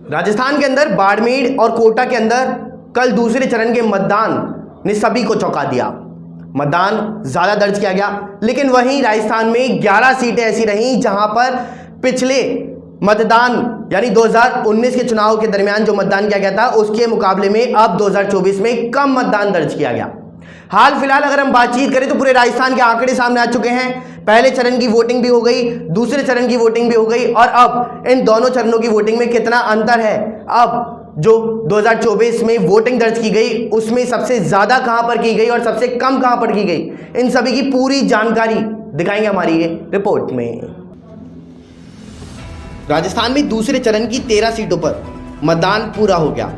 राजस्थान के अंदर बाड़मेर और कोटा के अंदर कल दूसरे चरण के मतदान ने सभी को चौंका दिया। मतदान ज़्यादा दर्ज किया गया, लेकिन वहीं राजस्थान में 11 सीटें ऐसी रहीं जहां पर पिछले मतदान यानी 2019 के चुनाव के दरमियान जो मतदान किया गया था उसके मुकाबले में अब 2024 में कम मतदान दर्ज किया गया। हाल फिलहाल अगर हम बातचीत करें तो पूरे राजस्थान के आंकड़े सामने आ चुके हैं। पहले चरण की वोटिंग भी हो गई, दूसरे चरण की वोटिंग भी हो गई और अब इन दोनों चरणों की वोटिंग में कितना अंतर है। अब जो 2024 में वोटिंग दर्ज की गई उसमें सबसे ज्यादा कहां पर की गई और सबसे कम कहां पर की गई, इन सभी की पूरी जानकारी दिखाएंगे हमारी ये रिपोर्ट में। राजस्थान में दूसरे चरण की 13 सीटों पर मतदान पूरा हो गया।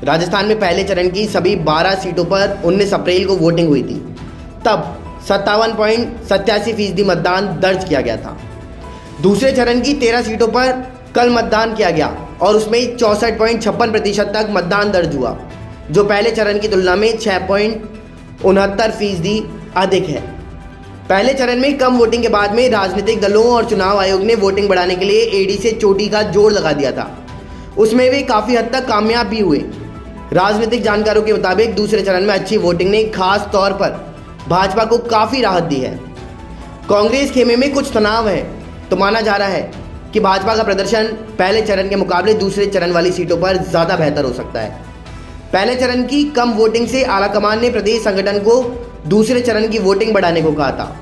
राजस्थान में पहले चरण की सभी 12 सीटों पर 19 अप्रैल को वोटिंग हुई थी, तब 57.87% मतदान दर्ज किया गया था। दूसरे चरण की 13 सीटों पर कल मतदान किया गया और उसमें 64.56% तक मतदान दर्ज हुआ, जो पहले चरण की तुलना में 6.69% अधिक है। पहले चरण में कम वोटिंग के बाद में राजनीतिक दलों और चुनाव आयोग ने वोटिंग बढ़ाने के लिए एड़ी से चोटी का जोड़ लगा दिया था। उसमें वे काफ़ी हद तक कामयाब भी हुए। राजनीतिक जानकारों के मुताबिक दूसरे चरण में अच्छी वोटिंग ने खास तौर पर भाजपा को काफ़ी राहत दी है। कांग्रेस खेमे में कुछ तनाव है, तो माना जा रहा है कि भाजपा का प्रदर्शन पहले चरण के मुकाबले दूसरे चरण वाली सीटों पर ज़्यादा बेहतर हो सकता है। पहले चरण की कम वोटिंग से आलाकमान ने प्रदेश संगठन को दूसरे चरण की वोटिंग बढ़ाने को कहा था।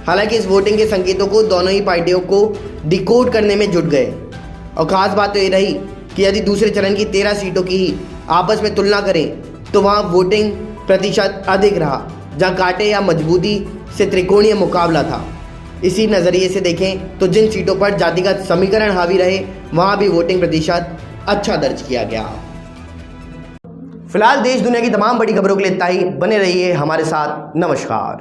हालांकि इस वोटिंग के संकेतों को दोनों ही पार्टियों को डिकोड करने में जुट गए और ख़ास बात तो ये रही कि यदि दूसरे चरण की 13 सीटों की ही आपस में तुलना करें तो वहाँ वोटिंग प्रतिशत अधिक रहा, जहाँ कांटे या मजबूती से त्रिकोणीय मुकाबला था। इसी नज़रिए से देखें तो जिन सीटों पर जातिगत समीकरण हावी रहे वहाँ भी वोटिंग प्रतिशत अच्छा दर्ज किया गया। फिलहाल देश दुनिया की तमाम बड़ी खबरों के लिए इतना ही। बने रहिए हमारे साथ। नमस्कार।